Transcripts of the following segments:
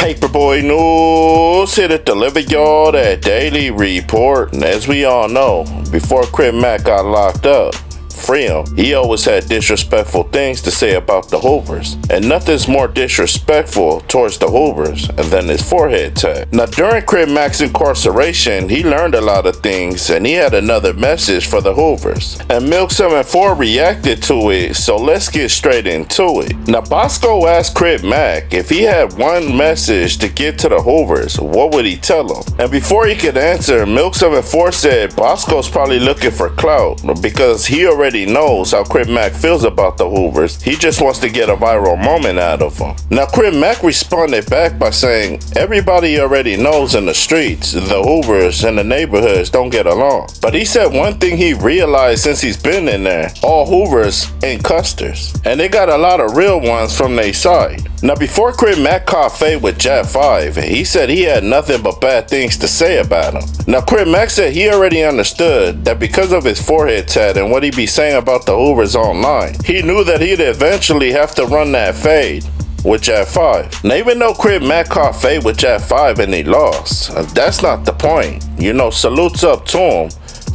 Paperboy News here to deliver y'all that daily report. And as we all know, before Crip Mack got locked up, free him, he always had disrespectful things to say about the Hoovers. And nothing's more disrespectful towards the Hoovers than his forehead tat. Now during Crip Mack's incarceration, he learned a lot of things and he had another message for the Hoovers. And Milk74 reacted to it, so let's get straight into it. Now Bosco asked Crip Mack if he had one message to give to the Hoovers, what would he tell them? And before he could answer, Milk74 said Bosco's probably looking for clout because he already knows how Crip Mack feels about the Hoovers. He just wants to get a viral moment out of them. Now Crip Mack responded back by saying everybody already knows in the streets the Hoovers and the neighborhoods don't get along. But he said one thing he realized since he's been in there, all Hoovers ain't custers. And they got a lot of real ones from their side. Now before Crip Mack caught fade with Jap5, he said he had nothing but bad things to say about him. Now Crip Mack said he already understood that because of his forehead tat and what he be saying about the Hoovers online, he knew that he'd eventually have to run that fade with Jap5. Now even though Crip Mack caught fade with Jap5 and he lost, that's not the point. You know, salutes up to him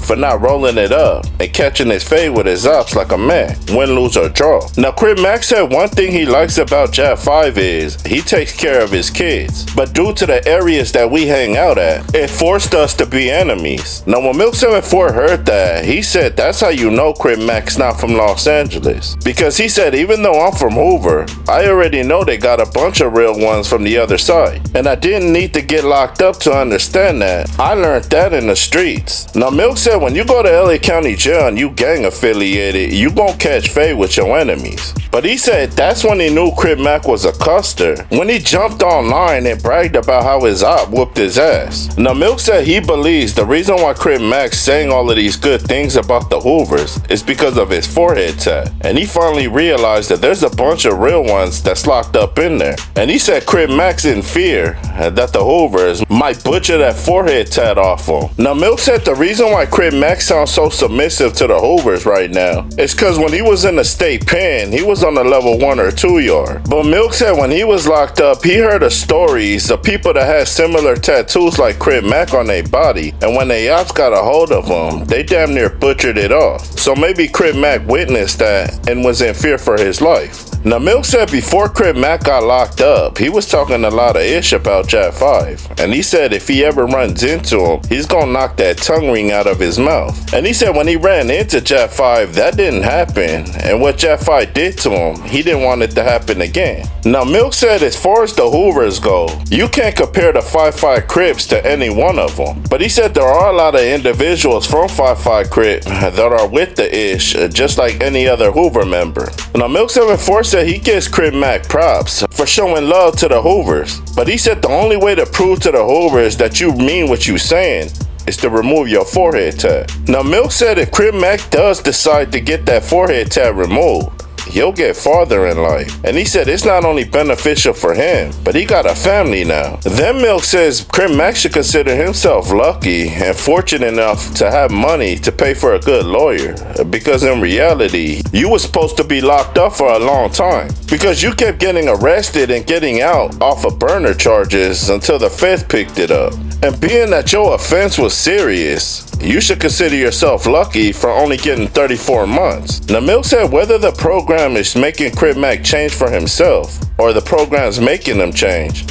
for not rolling it up and catching his fade with his ops like a man, win, lose, or draw. Now Crip Mack said one thing he likes about Jap5 is he takes care of his kids, but due to the areas that we hang out at, it forced us to be enemies. Now when Milk74 heard that, he said that's how you know Crip Mack's not from Los Angeles, because he said even though I'm from Hoover, I already know they got a bunch of real ones from the other side, and I didn't need to get locked up to understand that. I learned that in the streets. Now Milk said when you go to LA County Jail and you gang affiliated, you gon' catch fade with your enemies. But he said that's when he knew Crip Mack was a custer, when he jumped online and bragged about how his op whooped his ass. Now Milk said he believes the reason why Crip Mack's saying all of these good things about the Hoovers is because of his forehead tat. And he finally realized that there's a bunch of real ones that's locked up in there. And he said Crip Mack's in fear that the Hoovers might butcher that forehead tat off him. Now Milk said the reason why Crip Mack sounds so submissive to the Hoovers right now is because when he was in the state pen, he was on the level 1 or 2 yard. But Milk said when he was locked up, he heard of stories of people that had similar tattoos like Crip Mack on their body, and when they ops got a hold of them, they damn near butchered it off. So maybe Crip Mack witnessed that and was in fear for his life. Now Milk said before Crip Mack got locked up, he was talking a lot of ish about Jap5, and he said if he ever runs into him, he's gonna knock that tongue ring out of his mouth. And he said when he ran into Jap5, that didn't happen, and what Jap5 did to him, he didn't want it to happen again. Now Milk said as far as the Hoovers go, you can't compare the 5-5 Crips to any one of them, but he said there are a lot of individuals from 5-5 Crip that are with the ish, just like any other Hoover member. Now Milk74 said he gives Crip Mack props for showing love to the Hoovers, but he said the only way to prove to the Hoovers that you mean what you saying is to remove your forehead tat. Now Milk said if Crip Mack does decide to get that forehead tat removed, he'll get farther in life. And he said it's not only beneficial for him, but he got a family now. Then Milk says Crip Mack should consider himself lucky and fortunate enough to have money to pay for a good lawyer, because in reality, you were supposed to be locked up for a long time because you kept getting arrested and getting out off of burner charges until the feds picked it up. And being that your offense was serious, you should consider yourself lucky for only getting 34 months. Now Milk said whether the program is making Crip Mack change for himself or the program's making him change,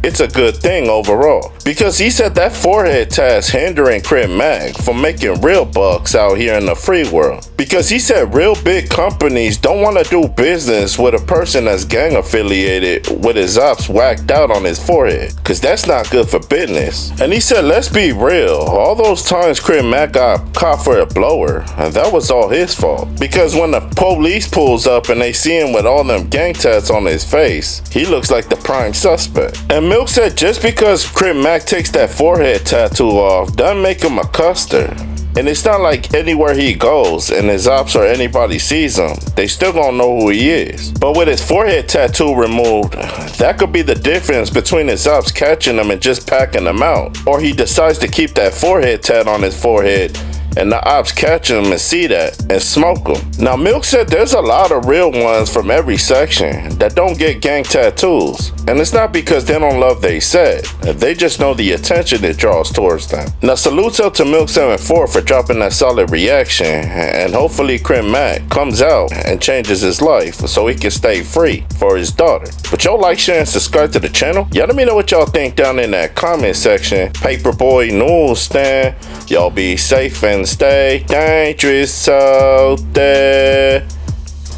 it's a good thing overall, because he said that forehead tat's hindering Crip Mack from making real bucks out here in the free world, because he said real big companies don't want to do business with a person that's gang affiliated with his ops whacked out on his forehead, because that's not good for business. And he said let's be real, all those times Crip Mack got caught for a blower, and that was all his fault, because when the police pulls up and they see him with all them gang tats on his face, he looks like the prime suspect. And Milk said just because Crip Mack takes that forehead tattoo off doesn't make him a custer. And it's not like anywhere he goes and his ops or anybody sees him, they still gonna know who he is. But with his forehead tattoo removed, that could be the difference between his ops catching him and just packing him out. Or he decides to keep that forehead tat on his forehead and the ops catch him and see that and smoke him. Now Milk said there's a lot of real ones from every section that don't get gang tattoos, and it's not because they don't love they set, they just know the attention it draws towards them. Now salutes out to Milk74 for dropping that solid reaction, and hopefully Crip Mack comes out and changes his life so he can stay free for his daughter. But y'all like, share, and subscribe to the channel. Y'all let me know what y'all think down in that comment section. Paperboy Newsstand, y'all be safe and stay dangerous out there.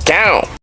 Count.